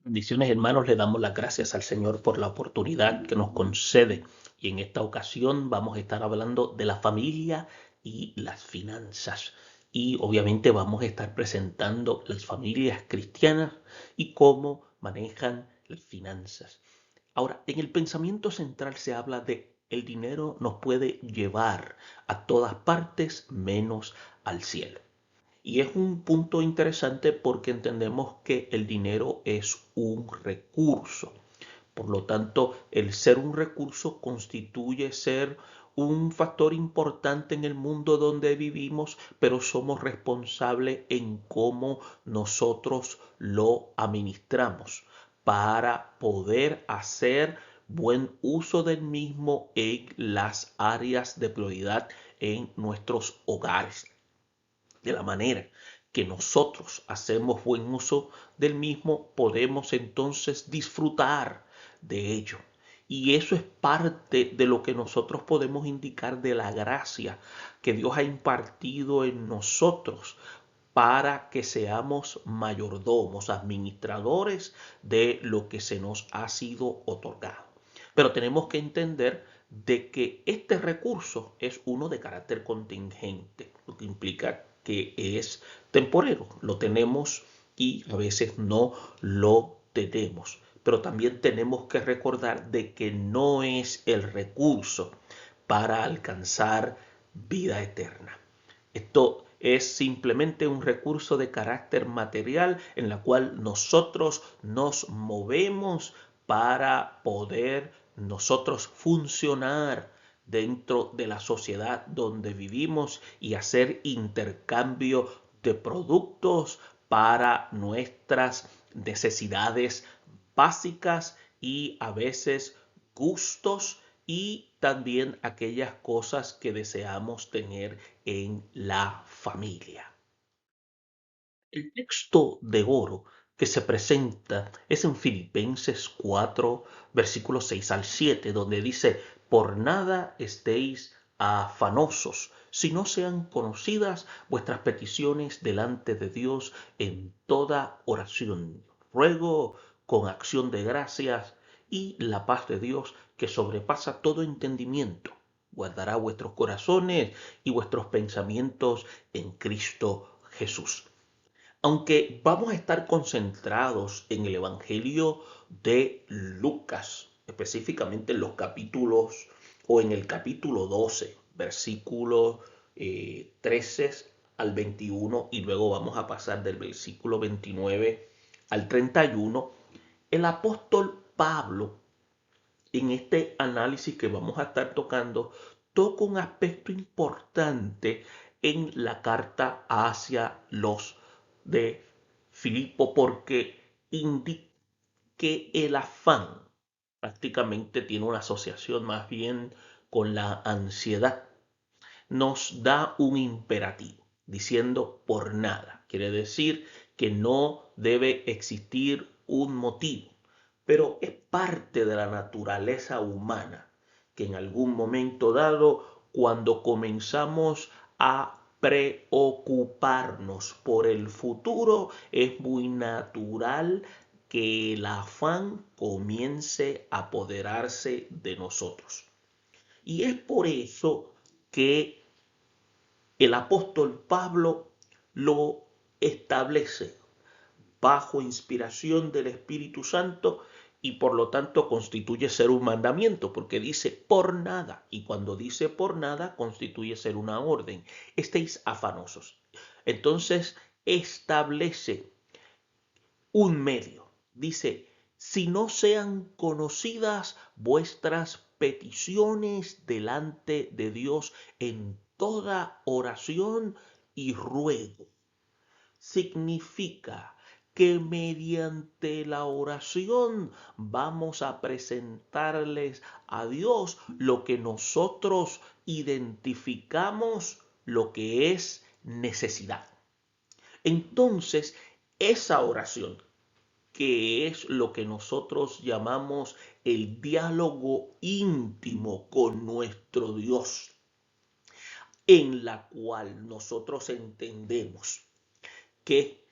Bendiciones, hermanos, le damos las gracias al Señor por la oportunidad que nos concede. Y en esta ocasión vamos a estar hablando de la familia y las finanzas. Y obviamente vamos a estar presentando las familias cristianas y cómo manejan las finanzas. Ahora, en el pensamiento central se habla de el dinero nos puede llevar a todas partes menos al cielo. Y es un punto interesante porque entendemos que el dinero es un recurso. Por lo tanto, el ser un recurso constituye ser un factor importante en el mundo donde vivimos, pero somos responsables en cómo nosotros lo administramos para poder hacer buen uso del mismo en las áreas de prioridad en nuestros hogares. De la manera que nosotros hacemos buen uso del mismo, podemos entonces disfrutar de ello. Y eso es parte de lo que nosotros podemos indicar de la gracia que Dios ha impartido en nosotros para que seamos mayordomos, administradores de lo que se nos ha sido otorgado. Pero tenemos que entender de que este recurso es uno de carácter contingente, lo que implica que es temporero. Lo tenemos y a veces no lo tenemos. Pero también tenemos que recordar de que no es el recurso para alcanzar vida eterna. Esto es simplemente un recurso de carácter material en la cual nosotros nos movemos para poder nosotros funcionar dentro de la sociedad donde vivimos y hacer intercambio de productos para nuestras necesidades básicas y a veces gustos y también aquellas cosas que deseamos tener en la familia. El texto de oro que se presenta es en Filipenses 4, versículos 6 al 7, donde dice, por nada estéis afanosos, si no sean conocidas vuestras peticiones delante de Dios en toda oración. Ruego con acción de gracias y la paz de Dios que sobrepasa todo entendimiento guardará vuestros corazones y vuestros pensamientos en Cristo Jesús. Aunque vamos a estar concentrados en el Evangelio de Lucas, específicamente en los capítulos o en el capítulo 12, versículos 13 al 21 y luego vamos a pasar del versículo 29 al 31, el apóstol Pablo en este análisis que vamos a estar tocando, toca un aspecto importante en la carta hacia los de Filipo porque indica que el afán prácticamente tiene una asociación más bien con la ansiedad. Nos da un imperativo diciendo por nada. Quiere decir que no debe existir un motivo, pero es parte de la naturaleza humana que en algún momento dado, cuando comenzamos a preocuparnos por el futuro, es muy natural que el afán comience a apoderarse de nosotros. Y es por eso que el apóstol Pablo lo establece bajo inspiración del Espíritu Santo y por lo tanto constituye ser un mandamiento porque dice por nada y cuando dice por nada constituye ser una orden. Estéis afanosos. Entonces establece un medio. Dice, si no sean conocidas vuestras peticiones delante de Dios en toda oración y ruego. Significa que mediante la oración vamos a presentarles a Dios lo que nosotros identificamos lo que es necesidad. Entonces, esa oración, que es lo que nosotros llamamos el diálogo íntimo con nuestro Dios, en la cual nosotros entendemos que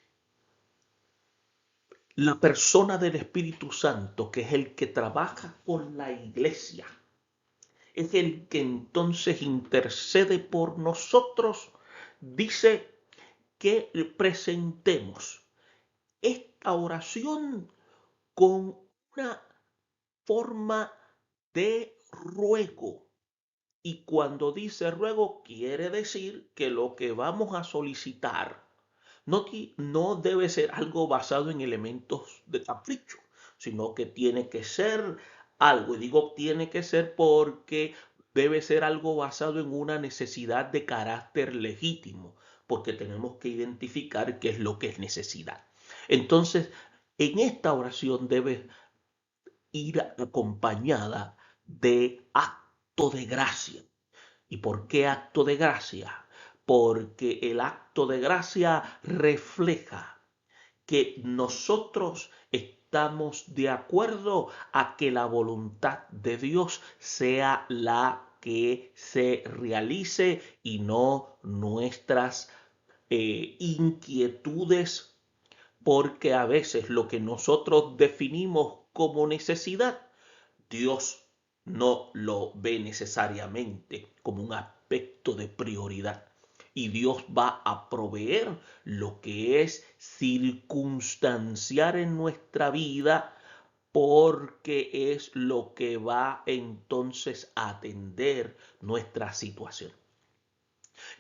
la persona del Espíritu Santo, que es el que trabaja con la iglesia, es el que entonces intercede por nosotros, dice que presentemos esta oración con una forma de ruego. Y cuando dice ruego, quiere decir que lo que vamos a solicitar no debe ser algo basado en elementos de capricho, sino que tiene que ser algo, y digo tiene que ser porque debe ser algo basado en una necesidad de carácter legítimo, porque tenemos que identificar qué es lo que es necesidad. Entonces, en esta oración debe ir acompañada de acto de gracia. ¿Y por qué acto de gracia? Porque el acto de gracia refleja que nosotros estamos de acuerdo a que la voluntad de Dios sea la que se realice y no nuestras inquietudes, porque a veces lo que nosotros definimos como necesidad, Dios no lo ve necesariamente como un aspecto de prioridad. Y Dios va a proveer lo que es circunstanciar en nuestra vida, porque es lo que va entonces a atender nuestra situación.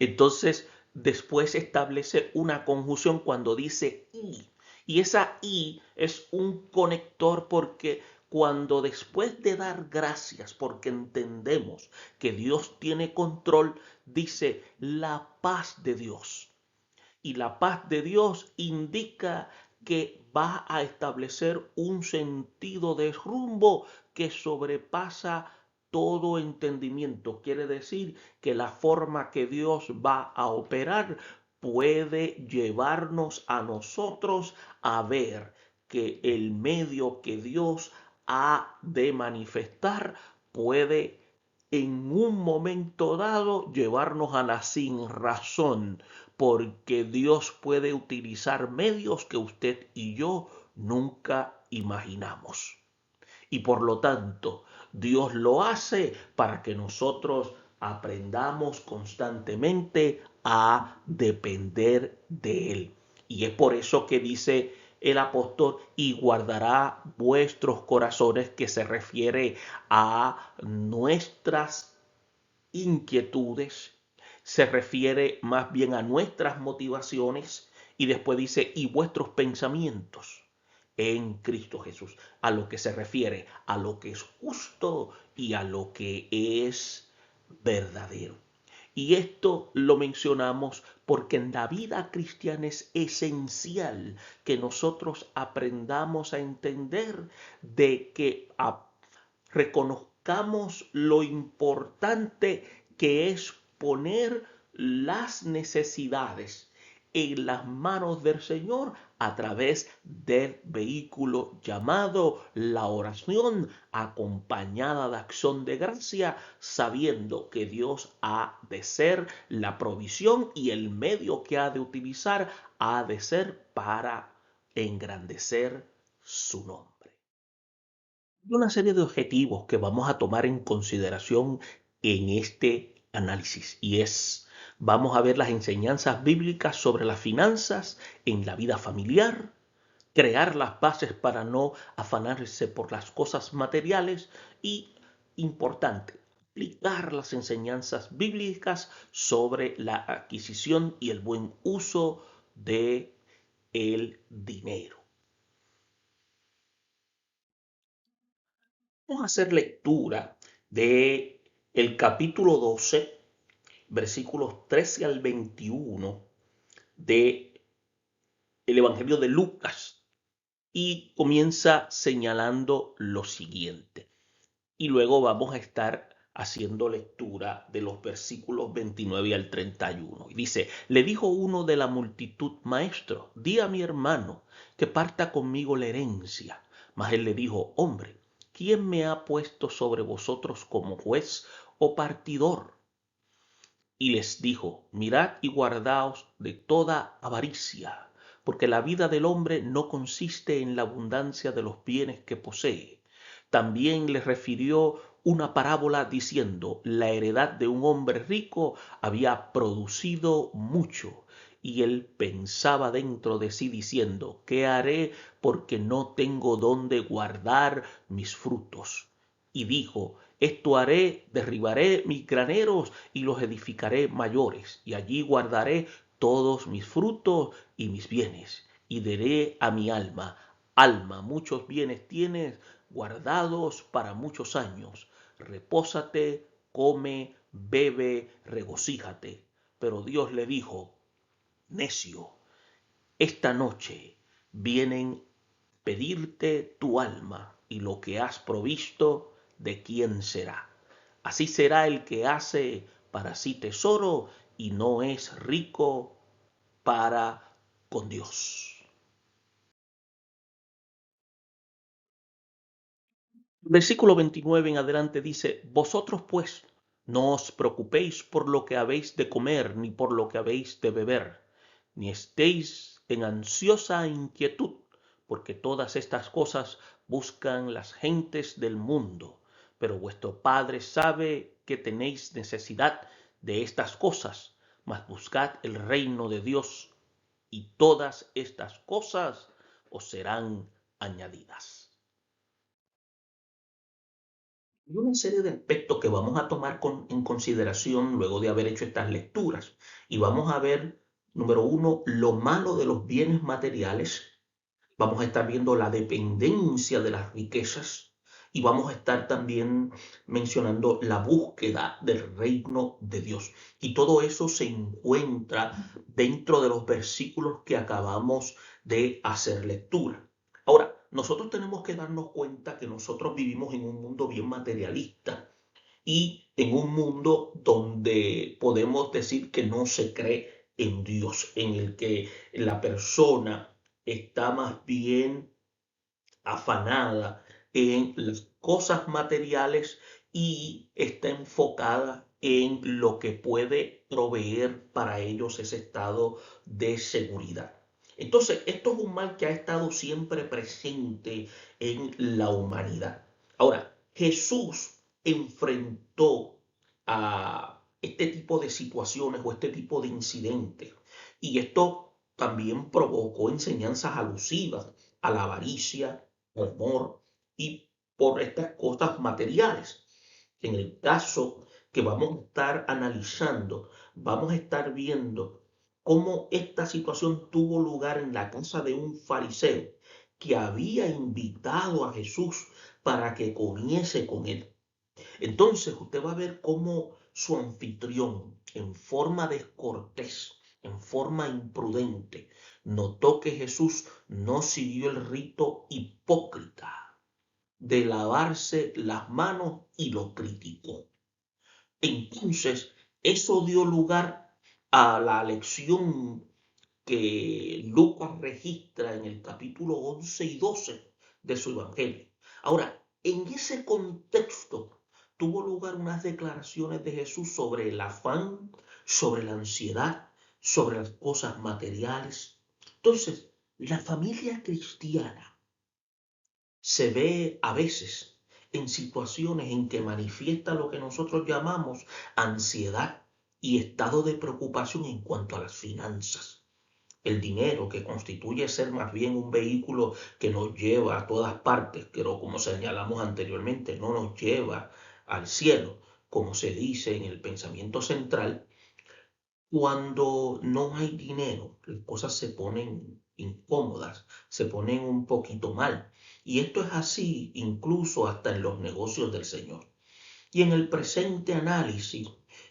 Entonces, después establece una conjunción cuando dice y. Y esa y es un conector porque cuando después de dar gracias, porque entendemos que Dios tiene control, dice la paz de Dios. Y la paz de Dios indica que va a establecer un sentido de rumbo que sobrepasa todo entendimiento. Quiere decir que la forma que Dios va a operar puede llevarnos a nosotros a ver que el medio que Dios ha de manifestar puede en un momento dado llevarnos a la sin razón, porque Dios puede utilizar medios que usted y yo nunca imaginamos. Y por lo tanto, Dios lo hace para que nosotros aprendamos constantemente a depender de Él. Y es por eso que dice el apóstol, y guardará vuestros corazones, que se refiere a nuestras inquietudes, se refiere más bien a nuestras motivaciones, y después dice, y vuestros pensamientos en Cristo Jesús, a lo que se refiere a lo que es justo y a lo que es verdadero. Y esto lo mencionamos porque en la vida cristiana es esencial que nosotros aprendamos a entender de que reconozcamos lo importante que es poner las necesidades en las manos del Señor a través del vehículo llamado la oración, acompañada de acción de gracia, sabiendo que Dios ha de ser la provisión y el medio que ha de utilizar ha de ser para engrandecer su nombre. Hay una serie de objetivos que vamos a tomar en consideración en este análisis, y vamos a ver las enseñanzas bíblicas sobre las finanzas en la vida familiar, crear las bases para no afanarse por las cosas materiales y, importante, aplicar las enseñanzas bíblicas sobre la adquisición y el buen uso de el dinero. Vamos a hacer lectura de el capítulo 12, versículos 13 al 21 de el Evangelio de Lucas, y comienza señalando lo siguiente. Y luego vamos a estar haciendo lectura de los versículos 29 al 31. Y dice, le dijo uno de la multitud, maestro, di a mi hermano que parta conmigo la herencia. Mas él le dijo, hombre, ¿quién me ha puesto sobre vosotros como juez o partidor? Y les dijo, mirad y guardaos de toda avaricia, porque la vida del hombre no consiste en la abundancia de los bienes que posee. También le refirió una parábola diciendo, la heredad de un hombre rico había producido mucho, y él pensaba dentro de sí diciendo, ¿qué haré porque no tengo dónde guardar mis frutos? Y dijo, esto haré, derribaré mis graneros y los edificaré mayores, y allí guardaré todos mis frutos y mis bienes. Y diré a mi alma, alma, muchos bienes tienes guardados para muchos años. Repósate, come, bebe, regocíjate. Pero Dios le dijo, necio, esta noche vienen pedirte tu alma y lo que has provisto, ¿de quién será? Así será el que hace para sí tesoro y no es rico para con Dios. Versículo 29 en adelante dice, vosotros pues no os preocupéis por lo que habéis de comer, ni por lo que habéis de beber, ni estéis en ansiosa inquietud, porque todas estas cosas buscan las gentes del mundo, pero vuestro Padre sabe que tenéis necesidad de estas cosas, mas buscad el reino de Dios, y todas estas cosas os serán añadidas. Y una serie de aspectos que vamos a tomar en consideración luego de haber hecho estas lecturas. Y vamos a ver, número uno, lo malo de los bienes materiales. Vamos a estar viendo la dependencia de las riquezas. Y vamos a estar también mencionando la búsqueda del reino de Dios. Y todo eso se encuentra dentro de los versículos que acabamos de hacer lectura. Ahora, nosotros tenemos que darnos cuenta que nosotros vivimos en un mundo bien materialista y en un mundo donde podemos decir que no se cree en Dios, en el que la persona está más bien afanada en las cosas materiales y está enfocada en lo que puede proveer para ellos ese estado de seguridad. Entonces, esto es un mal que ha estado siempre presente en la humanidad. Ahora, Jesús enfrentó a este tipo de situaciones o este tipo de incidentes y esto también provocó enseñanzas alusivas a la avaricia, al amor y por estas cosas materiales. En el caso que vamos a estar analizando, vamos a estar viendo cómo esta situación tuvo lugar en la casa de un fariseo que había invitado a Jesús para que comiese con él. Entonces usted va a ver cómo su anfitrión, en forma descortés, en forma imprudente, notó que Jesús no siguió el rito hipócrita de lavarse las manos y lo criticó. Entonces, eso dio lugar a la lección que Lucas registra en el capítulo 11 y 12 de su Evangelio. Ahora, en ese contexto tuvo lugar unas declaraciones de Jesús sobre el afán, sobre la ansiedad, sobre las cosas materiales. Entonces, la familia cristiana se ve a veces en situaciones en que manifiesta lo que nosotros llamamos ansiedad y estado de preocupación en cuanto a las finanzas. El dinero, que constituye ser más bien un vehículo que nos lleva a todas partes, pero como señalamos anteriormente, no nos lleva al cielo, como se dice en el pensamiento central. Cuando no hay dinero, las cosas se ponen incómodas, se ponen un poquito mal. Y esto es así incluso hasta en los negocios del Señor. Y en el presente análisis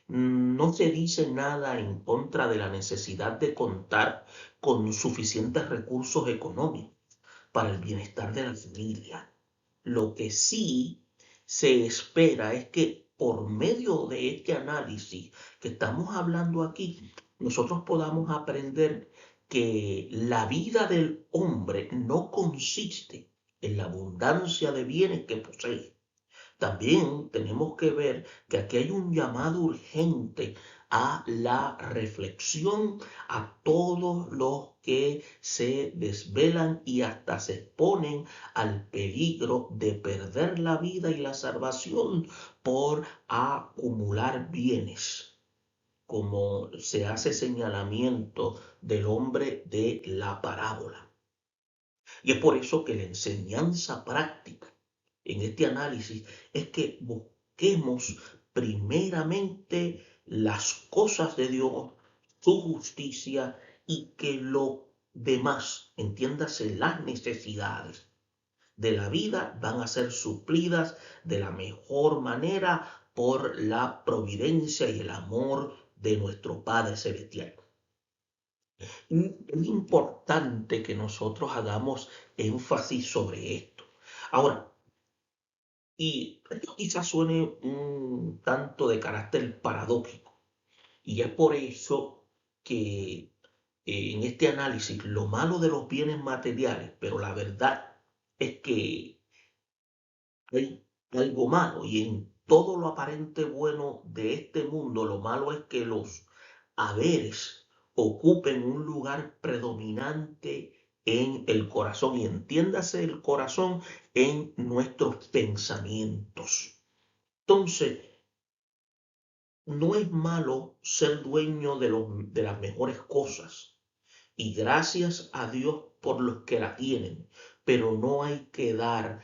no se dice nada en contra de la necesidad de contar con suficientes recursos económicos para el bienestar de la familia. Lo que sí se espera es que por medio de este análisis que estamos hablando aquí, nosotros podamos aprender que la vida del hombre no consiste en la abundancia de bienes que posee. También tenemos que ver que aquí hay un llamado urgente a la reflexión a todos los que se desvelan y hasta se exponen al peligro de perder la vida y la salvación por acumular bienes, como se hace señalamiento del hombre de la parábola. Y es por eso que la enseñanza práctica en este análisis es que busquemos primeramente las cosas de Dios, su justicia, y que lo demás, entiéndase las necesidades de la vida, van a ser suplidas de la mejor manera por la providencia y el amor de nuestro Padre Celestial. Y es importante que nosotros hagamos énfasis sobre esto. Ahora, y esto quizás suene un tanto de carácter paradójico, y es por eso que en este análisis lo malo de los bienes materiales, pero la verdad es que hay algo malo, y en todo lo aparente bueno de este mundo, lo malo es que los haberes ocupen un lugar predominante en el corazón, y entiéndase el corazón en nuestros pensamientos. Entonces, no es malo ser dueño de las mejores cosas, y gracias a Dios por los que la tienen, pero no hay que dar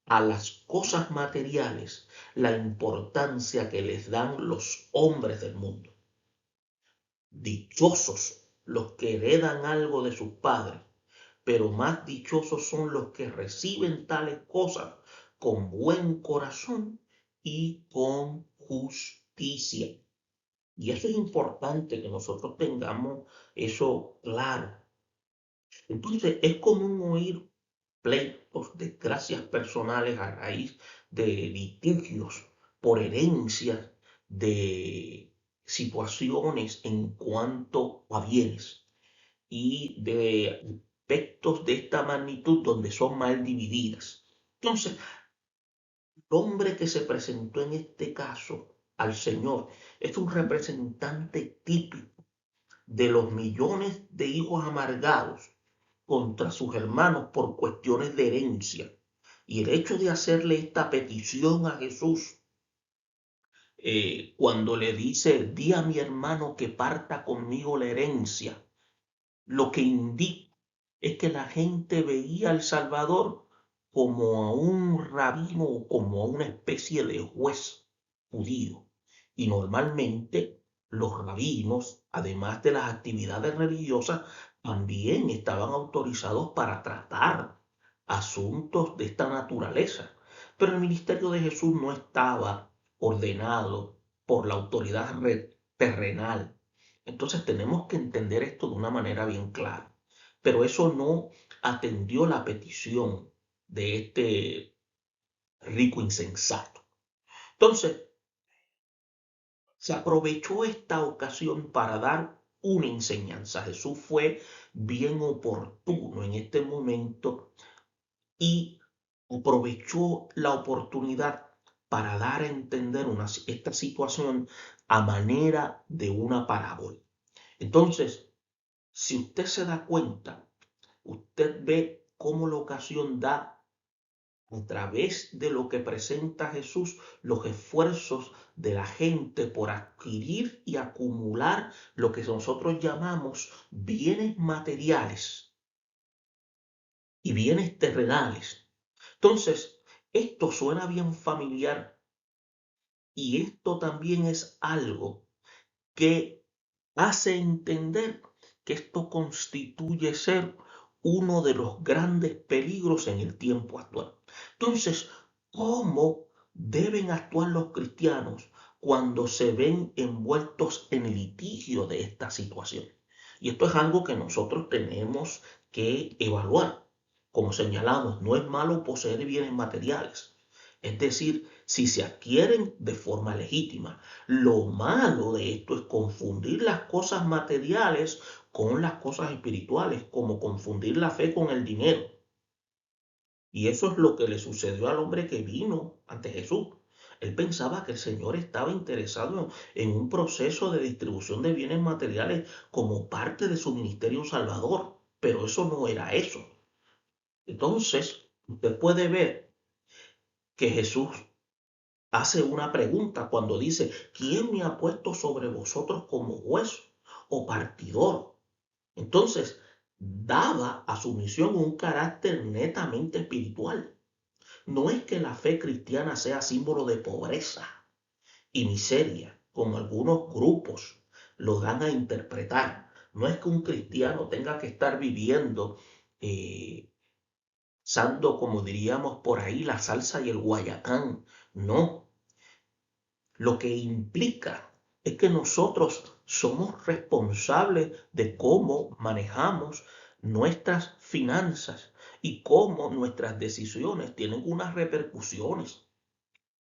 a las cosas materiales la importancia que les dan los hombres del mundo. Dichosos los que heredan algo de sus padres, pero más dichosos son los que reciben tales cosas con buen corazón y con justicia. Y eso es importante que nosotros tengamos eso claro. Entonces, es común oír pleitos, desgracias personales a raíz de litigios por herencias de situaciones en cuanto a bienes y de aspectos de esta magnitud donde son mal divididas. Entonces, el hombre que se presentó en este caso al Señor es un representante típico de los millones de hijos amargados contra sus hermanos por cuestiones de herencia. Y el hecho de hacerle esta petición a Jesús, cuando le dice, di a mi hermano que parta conmigo la herencia, lo que indica es que la gente veía al Salvador como a un rabino o como a una especie de juez judío. Y normalmente los rabinos, además de las actividades religiosas, también estaban autorizados para tratar asuntos de esta naturaleza. Pero el ministerio de Jesús no estaba ordenado por la autoridad terrenal. Entonces tenemos que entender esto de una manera bien clara. Pero eso no atendió la petición de este rico insensato. Entonces, se aprovechó esta ocasión para dar una enseñanza. Jesús fue bien oportuno en este momento y aprovechó la oportunidad para dar a entender esta situación a manera de una parábola. Entonces, si usted se da cuenta, usted ve cómo la ocasión da a través de lo que presenta Jesús los esfuerzos de la gente por adquirir y acumular lo que nosotros llamamos bienes materiales y bienes terrenales. Entonces, esto suena bien familiar, y esto también es algo que hace entender que esto constituye ser uno de los grandes peligros en el tiempo actual. Entonces, ¿cómo deben actuar los cristianos cuando se ven envueltos en litigio de esta situación? Y esto es algo que nosotros tenemos que evaluar. Como señalamos, no es malo poseer bienes materiales. Es decir, si se adquieren de forma legítima. Lo malo de esto es confundir las cosas materiales con las cosas espirituales, como confundir la fe con el dinero. Y eso es lo que le sucedió al hombre que vino ante Jesús. Él pensaba que el Señor estaba interesado en un proceso de distribución de bienes materiales como parte de su ministerio salvador, pero eso no era eso. Entonces, usted puede ver que Jesús hace una pregunta cuando dice, ¿quién me ha puesto sobre vosotros como juez o partidor? Entonces, daba a su misión un carácter netamente espiritual. No es que la fe cristiana sea símbolo de pobreza y miseria, como algunos grupos lo dan a interpretar. No es que un cristiano tenga que estar viviendo, sando, como diríamos por ahí, la salsa y el guayacán. No, lo que implica es que nosotros somos responsables de cómo manejamos nuestras finanzas y cómo nuestras decisiones tienen unas repercusiones.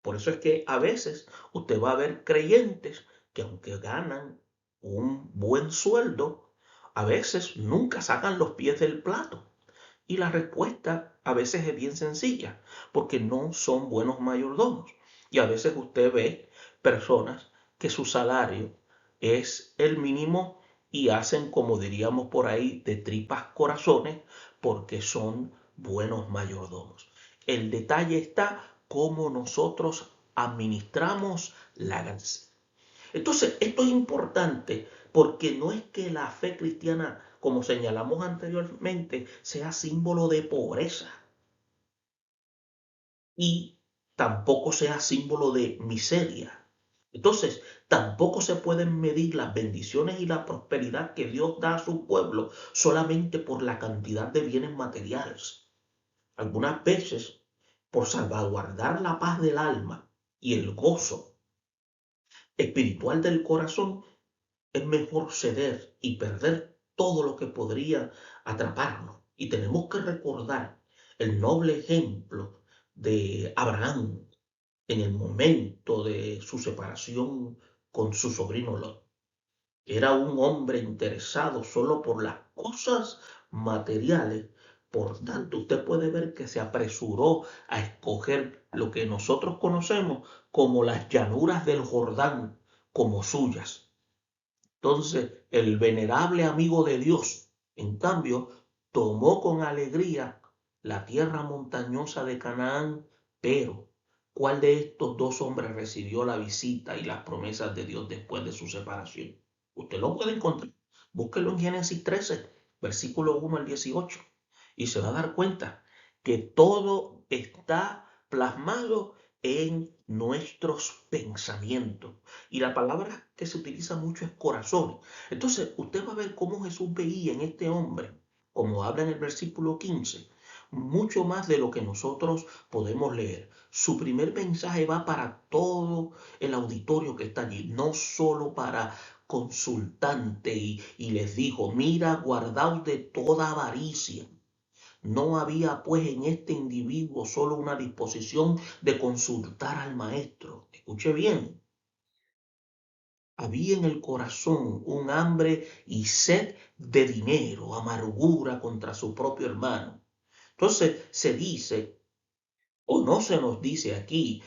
Por eso es que a veces usted va a ver creyentes que aunque ganan un buen sueldo, a veces nunca sacan los pies del plato. Y la respuesta a veces es bien sencilla, porque no son buenos mayordomos. Y a veces usted ve personas que su salario es el mínimo y hacen, como diríamos por ahí, de tripas corazones, porque son buenos mayordomos. El detalle está cómo nosotros administramos la ganancia. Entonces, esto es importante porque no es que la fe cristiana, como señalamos anteriormente, sea símbolo de pobreza y tampoco sea símbolo de miseria. Entonces, tampoco se pueden medir las bendiciones y la prosperidad que Dios da a su pueblo solamente por la cantidad de bienes materiales. Algunas veces, por salvaguardar la paz del alma y el gozo espiritual del corazón, es mejor ceder y perder todo lo que podría atraparnos. Y tenemos que recordar el noble ejemplo de Abraham en el momento de su separación con su sobrino Lot. Era un hombre interesado solo por las cosas materiales. Por tanto, usted puede ver que se apresuró a escoger lo que nosotros conocemos como las llanuras del Jordán como suyas. Entonces, el venerable amigo de Dios, en cambio, tomó con alegría la tierra montañosa de Canaán, pero ¿cuál de estos dos hombres recibió la visita y las promesas de Dios después de su separación? Usted lo puede encontrar. Búsquelo en Génesis 13, versículo 1 al 18, y se va a dar cuenta que todo está plasmado en nuestros pensamientos. Y la palabra que se utiliza mucho es corazón. Entonces, usted va a ver cómo Jesús veía en este hombre, como habla en el versículo 15, mucho más de lo que nosotros podemos leer. Su primer mensaje va para todo el auditorio que está allí, no solo para consultante y les dijo, mira, guardaos de toda avaricia. No había pues en este individuo solo una disposición de consultar al maestro. Escuche bien, había en el corazón un hambre y sed de dinero, amargura contra su propio hermano. Entonces se dice, o no se nos dice aquí,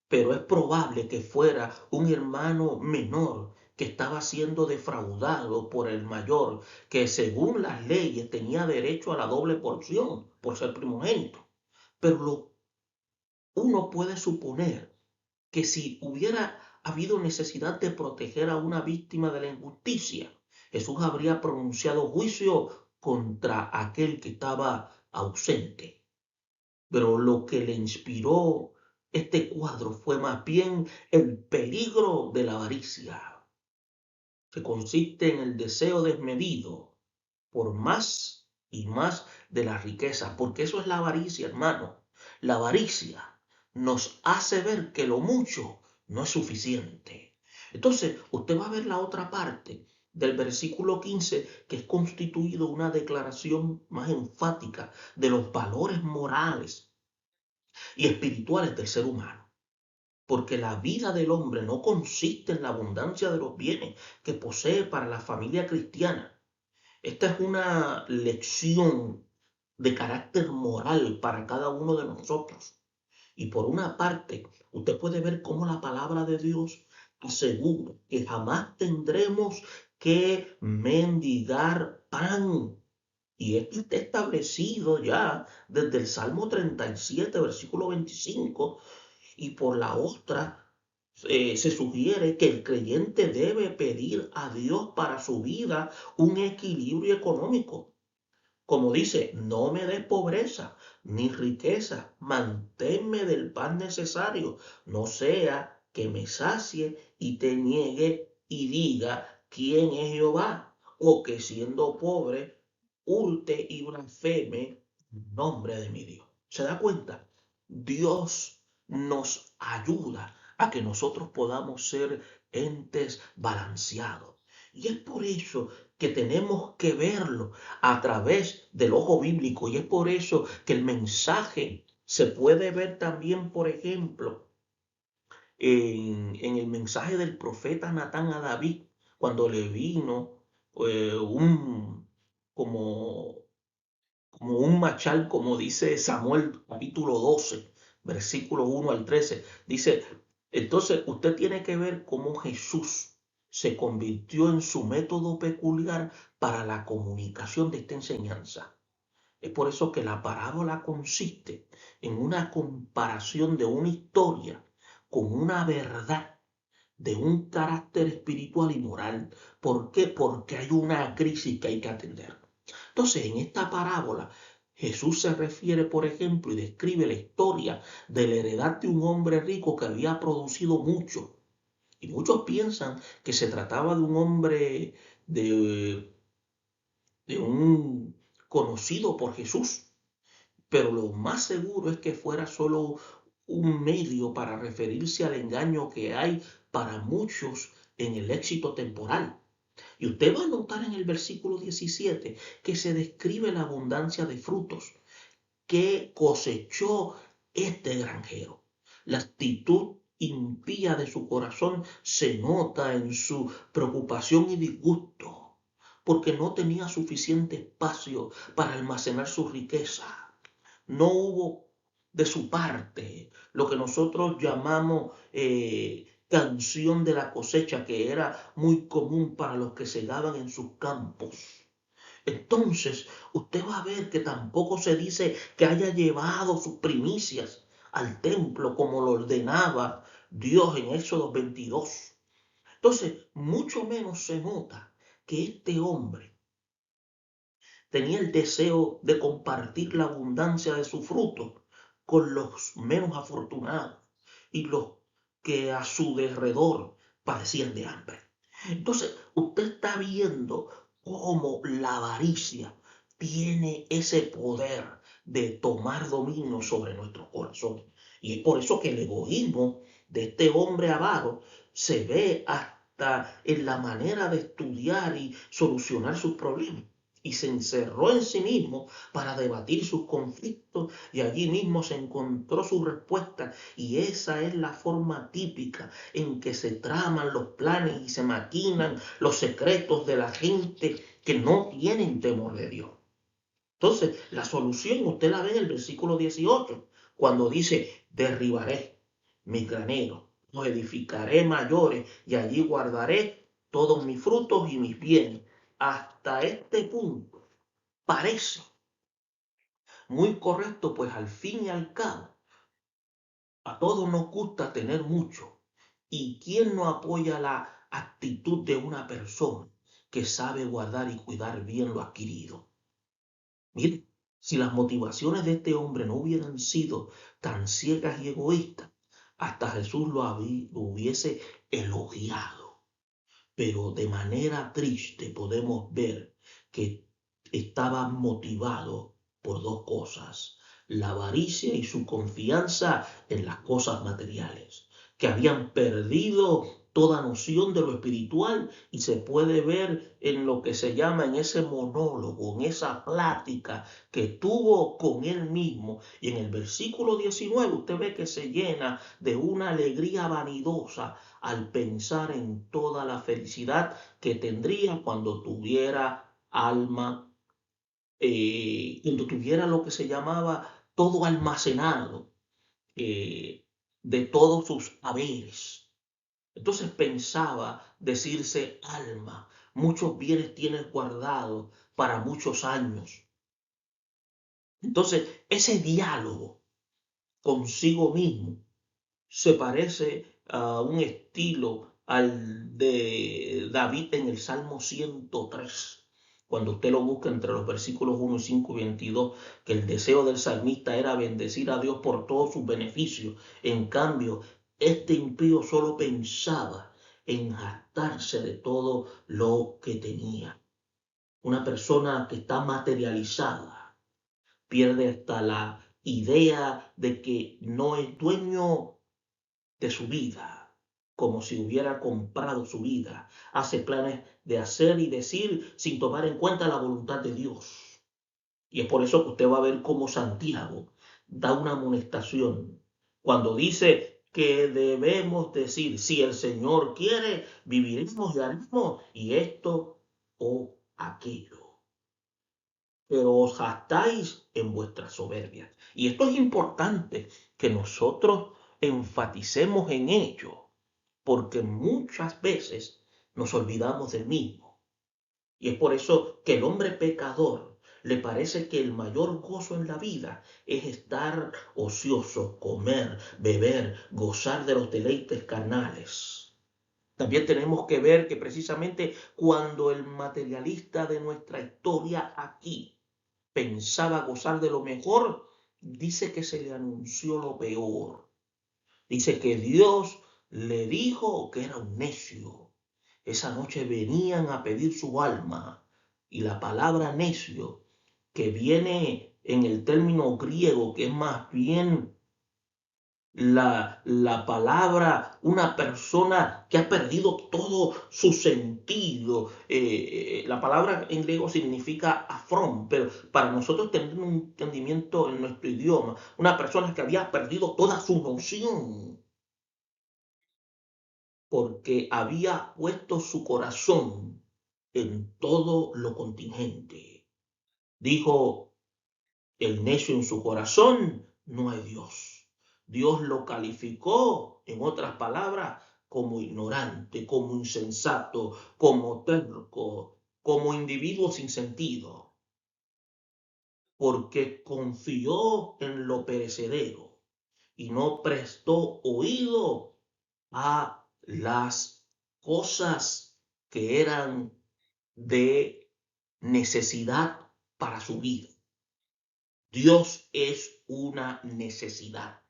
pero es probable que fuera un hermano menor que estaba siendo defraudado por el mayor, que según las leyes tenía derecho a la doble porción por ser primogénito. Pero uno puede suponer que si hubiera habido necesidad de proteger a una víctima de la injusticia, Jesús habría pronunciado juicio contra aquel que estaba ausente. Pero lo que le inspiró este cuadro fue más bien el peligro de la avaricia, que consiste en el deseo desmedido por más y más de la riqueza, porque eso es la avaricia, hermano. La avaricia nos hace ver que lo mucho no es suficiente. Entonces, usted va a ver la otra parte del versículo 15, que es constituido una declaración más enfática de los valores morales y espirituales del ser humano. Porque la vida del hombre no consiste en la abundancia de los bienes que posee para la familia cristiana. Esta es una lección de carácter moral para cada uno de nosotros. Y por una parte, usted puede ver cómo la palabra de Dios asegura que jamás tendremos que mendigar pan. Y esto está establecido ya desde el Salmo 37, versículo 25. Y por la otra, se sugiere que el creyente debe pedir a Dios para su vida un equilibrio económico. Como dice, no me des pobreza ni riqueza, manténme del pan necesario, no sea que me sacie y te niegue y diga quién es Jehová, o que siendo pobre hurte y blasfeme el nombre de mi Dios. ¿Se da cuenta? Dios nos ayuda a que nosotros podamos ser entes balanceados. Y es por eso que tenemos que verlo a través del ojo bíblico. Y es por eso que el mensaje se puede ver también, por ejemplo, en el mensaje del profeta Natán a David, cuando le vino un, como, como un machal, como dice Samuel capítulo 12, versículo 1 al 13. Dice, entonces usted tiene que ver cómo Jesús se convirtió en su método peculiar para la comunicación de esta enseñanza. Es por eso que la parábola consiste en una comparación de una historia con una verdad de un carácter espiritual y moral. ¿Por qué? Porque hay una crisis que hay que atender. Entonces, en esta parábola, Jesús se refiere, por ejemplo, y describe la historia de la heredad de un hombre rico que había producido mucho. Y muchos piensan que se trataba de un hombre de, de un conocido por Jesús, pero lo más seguro es que fuera solo un medio para referirse al engaño que hay para muchos en el éxito temporal. Y usted va a notar en el versículo 17 que se describe la abundancia de frutos que cosechó este granjero. La actitud impía de su corazón se nota en su preocupación y disgusto, porque no tenía suficiente espacio para almacenar su riqueza. No hubo de su parte lo que nosotros llamamos canción de la cosecha, que era muy común para los que segaban en sus campos. Entonces, usted va a ver que tampoco se dice que haya llevado sus primicias al templo como lo ordenaba Dios en Éxodo 22. Entonces, mucho menos se nota que este hombre tenía el deseo de compartir la abundancia de su fruto con los menos afortunados y los que a su derredor padecían de hambre. Entonces, usted está viendo cómo la avaricia tiene ese poder de tomar dominio sobre nuestro corazón. Y es por eso que el egoísmo de este hombre avaro se ve hasta en la manera de estudiar y solucionar sus problemas. Y se encerró en sí mismo para debatir sus conflictos y allí mismo se encontró su respuesta. Y esa es la forma típica en que se traman los planes y se maquinan los secretos de la gente que no tienen temor de Dios. Entonces, la solución usted la ve en el versículo 18, cuando dice, derribaré mis graneros, los edificaré mayores y allí guardaré todos mis frutos y mis bienes. Hasta este punto parece muy correcto, pues al fin y al cabo, a todos nos gusta tener mucho. ¿Y quién no apoya la actitud de una persona que sabe guardar y cuidar bien lo adquirido? Mire, si las motivaciones de este hombre no hubieran sido tan ciegas y egoístas, hasta Jesús lo hubiese elogiado. Pero de manera triste podemos ver que estaba motivado por dos cosas: la avaricia y su confianza en las cosas materiales, que habían perdido toda noción de lo espiritual, y se puede ver en lo que se llama, en ese monólogo, en esa plática que tuvo con él mismo. Y en el versículo 19 usted ve que se llena de una alegría vanidosa al pensar en toda la felicidad que tendría cuando tuviera alma, cuando tuviera lo que se llamaba todo almacenado de todos sus haberes. Entonces pensaba decirse: alma, muchos bienes tienes guardados para muchos años. Entonces, ese diálogo consigo mismo se parece a un estilo al de David en el Salmo 103. Cuando usted lo busca entre los versículos 1 y 5 y 22, que el deseo del salmista era bendecir a Dios por todos sus beneficios. En cambio, este impío solo pensaba en jactarse de todo lo que tenía. Una persona que está materializada pierde hasta la idea de que no es dueño de su vida, como si hubiera comprado su vida. Hace planes de hacer y decir sin tomar en cuenta la voluntad de Dios. Y es por eso que usted va a ver cómo Santiago da una amonestación cuando dice que debemos decir: si el Señor quiere, viviremos y haremos y esto o aquello. Pero os jactáis en vuestras soberbias. Y esto es importante que nosotros enfaticemos en ello, porque muchas veces nos olvidamos del mismo. Y es por eso que el hombre pecador le parece que el mayor gozo en la vida es estar ocioso, comer, beber, gozar de los deleites carnales. También tenemos que ver que precisamente cuando el materialista de nuestra historia aquí pensaba gozar de lo mejor, dice que se le anunció lo peor. Dice que Dios le dijo que era un necio. Esa noche venían a pedir su alma. Y la palabra necio, que viene en el término griego, que es más bien la palabra, una persona que ha perdido todo su sentido. La palabra en griego significa afrón, pero para nosotros tener un entendimiento en nuestro idioma, una persona que había perdido toda su noción, porque había puesto su corazón en todo lo contingente. Dijo el necio en su corazón: no hay Dios. Dios lo calificó, en otras palabras, como ignorante, como insensato, como terco, como individuo sin sentido, porque confió en lo perecedero y no prestó oído a las cosas que eran de necesidad para su vida. Dios es una necesidad.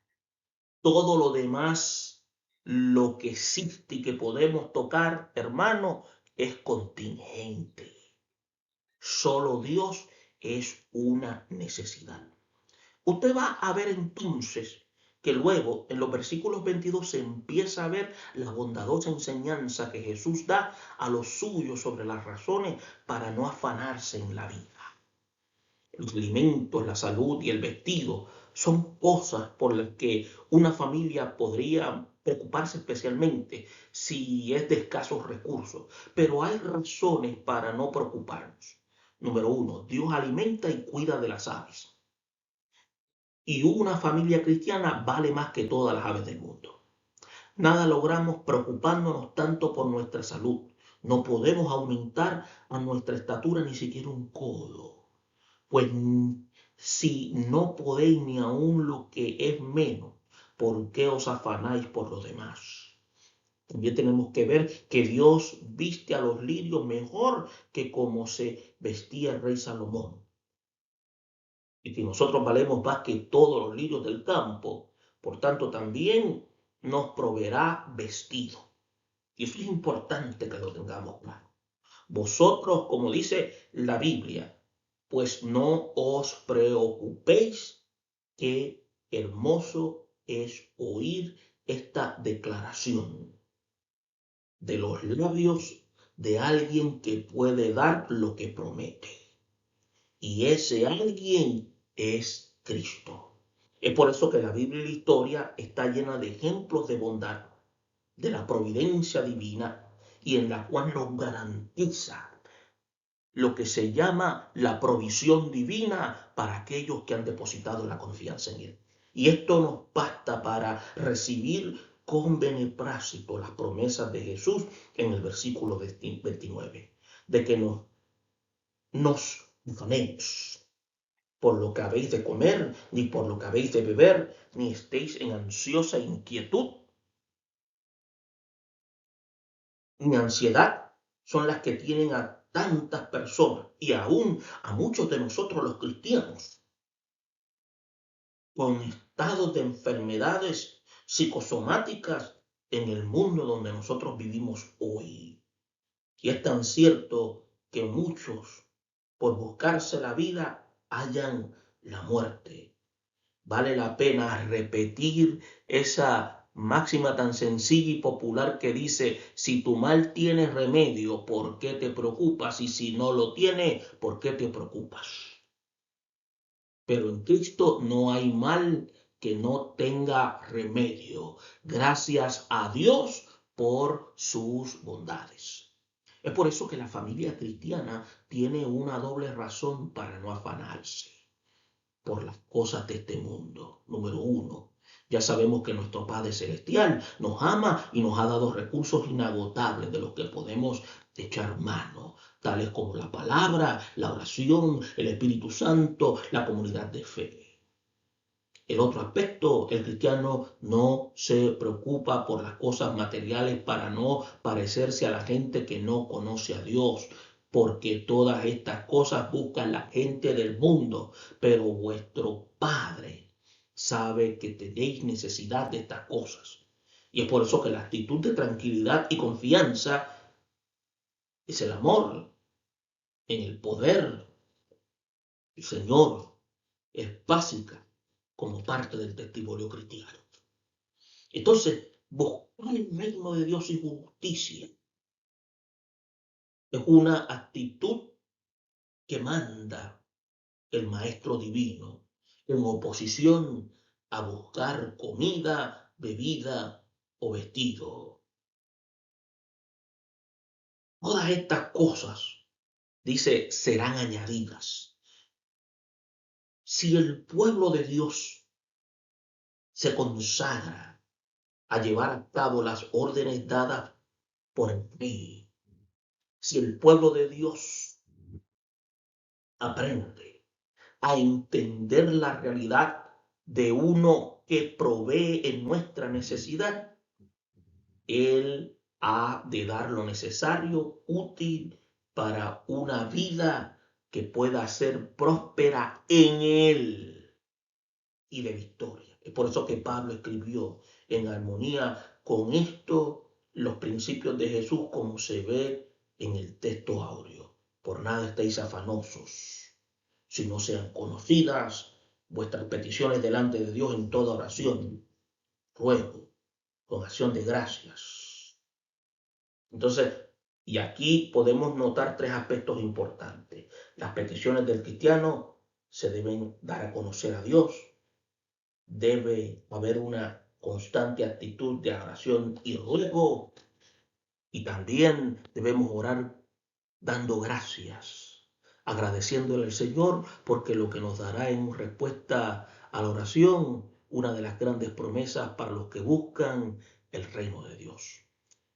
Todo lo demás, lo que existe y que podemos tocar, hermano, es contingente. Solo Dios es una necesidad. Usted va a ver entonces que luego en los versículos 22 se empieza a ver la bondadosa enseñanza que Jesús da a los suyos sobre las razones para no afanarse en la vida. Los alimentos, la salud y el vestido son cosas por las que una familia podría preocuparse especialmente si es de escasos recursos. Pero hay razones para no preocuparnos. Número uno, Dios alimenta y cuida de las aves. Y una familia cristiana vale más que todas las aves del mundo. Nada logramos preocupándonos tanto por nuestra salud. No podemos aumentar a nuestra estatura ni siquiera un codo. Pues si no podéis ni aun lo que es menos, ¿por qué os afanáis por los demás? También tenemos que ver que Dios viste a los lirios mejor que como se vestía el rey Salomón. Y que nosotros valemos más que todos los lirios del campo, por tanto también nos proveerá vestido. Y eso es importante que lo tengamos claro. Vosotros, como dice la Biblia, pues no os preocupéis, que hermoso es oír esta declaración de los labios de alguien que puede dar lo que promete. Y ese alguien es Cristo. Es por eso que la Biblia y la historia está llena de ejemplos de bondad, de la providencia divina, y en la cual nos garantiza lo que se llama la provisión divina para aquellos que han depositado la confianza en Él. Y esto nos basta para recibir con beneplácito las promesas de Jesús en el versículo 29, de que nos afanemos por lo que habéis de comer, ni por lo que habéis de beber, ni estéis en ansiosa inquietud, ni ansiedad, son las que tienen a tantas personas y aún a muchos de nosotros los cristianos con estados de enfermedades psicosomáticas en el mundo donde nosotros vivimos hoy. Y es tan cierto que muchos, por buscarse la vida, hallan la muerte. Vale la pena repetir esa máxima tan sencilla y popular que dice: si tu mal tiene remedio, ¿por qué te preocupas? Y si no lo tiene, ¿por qué te preocupas? Pero en Cristo no hay mal que no tenga remedio. Gracias a Dios por sus bondades. Es por eso que la familia cristiana tiene una doble razón para no afanarse por las cosas de este mundo. Número uno, ya sabemos que nuestro Padre Celestial nos ama y nos ha dado recursos inagotables de los que podemos echar mano, tales como la palabra, la oración, el Espíritu Santo, la comunidad de fe. El otro aspecto, el cristiano no se preocupa por las cosas materiales para no parecerse a la gente que no conoce a Dios, porque todas estas cosas buscan la gente del mundo, pero vuestro Padre sabe que tenéis necesidad de estas cosas. Y es por eso que la actitud de tranquilidad y confianza es el amor en el poder del Señor, es básica como parte del testimonio cristiano. Entonces, buscar el reino de Dios y justicia es una actitud que manda el Maestro Divino en oposición a buscar comida, bebida o vestido. Todas estas cosas, dice, serán añadidas. Si el pueblo de Dios se consagra a llevar a cabo las órdenes dadas por mí, si el pueblo de Dios aprende a entender la realidad de uno que provee en nuestra necesidad, Él ha de dar lo necesario, útil para una vida que pueda ser próspera en Él y de victoria. Es por eso que Pablo escribió en armonía con esto los principios de Jesús, como se ve en el texto áureo. Por nada estéis afanosos, si no sean conocidas vuestras peticiones delante de Dios en toda oración, ruego, con acción de gracias. Entonces, y aquí podemos notar tres aspectos importantes. Las peticiones del cristiano se deben dar a conocer a Dios. Debe haber una constante actitud de oración y ruego. Y también debemos orar dando gracias, agradeciéndole al Señor, porque lo que nos dará en respuesta a la oración, una de las grandes promesas para los que buscan el reino de Dios.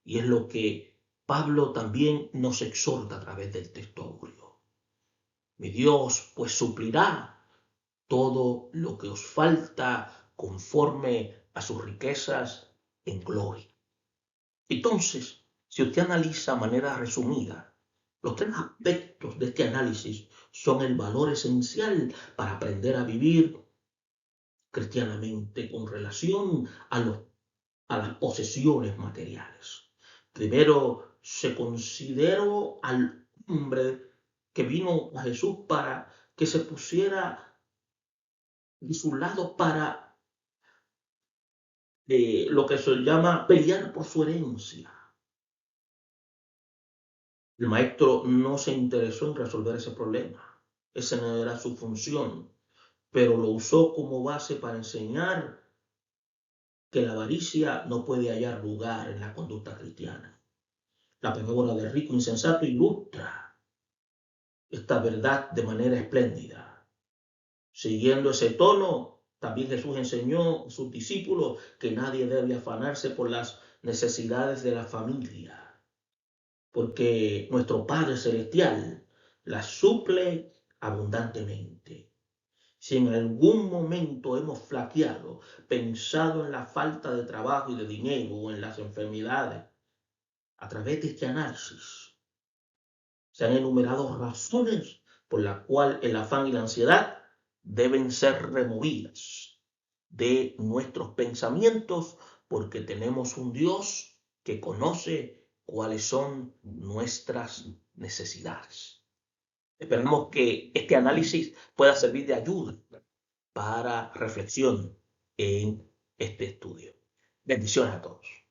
Y es lo que Pablo también nos exhorta a través del texto áureo. Mi Dios pues suplirá todo lo que os falta conforme a sus riquezas en gloria. Entonces, si usted analiza de manera resumida, los tres aspectos de este análisis son el valor esencial para aprender a vivir cristianamente con relación a las posesiones materiales. Primero, se consideró al hombre que vino a Jesús para que se pusiera de su lado para lo que se llama pelear por su herencia. El maestro no se interesó en resolver ese problema. Esa no era su función, pero lo usó como base para enseñar que la avaricia no puede hallar lugar en la conducta cristiana. La parábola del rico insensato ilustra esta verdad de manera espléndida. Siguiendo ese tono, También Jesús enseñó a sus discípulos que nadie debe afanarse por las necesidades de la familia, porque nuestro Padre Celestial las suple abundantemente. Si en algún momento hemos flaqueado, pensado en la falta de trabajo y de dinero o en las enfermedades, a través de este análisis se han enumerado razones por las cuales el afán y la ansiedad deben ser removidas de nuestros pensamientos, porque tenemos un Dios que conoce cuáles son nuestras necesidades. Esperamos que este análisis pueda servir de ayuda para reflexión en este estudio. Bendiciones a todos.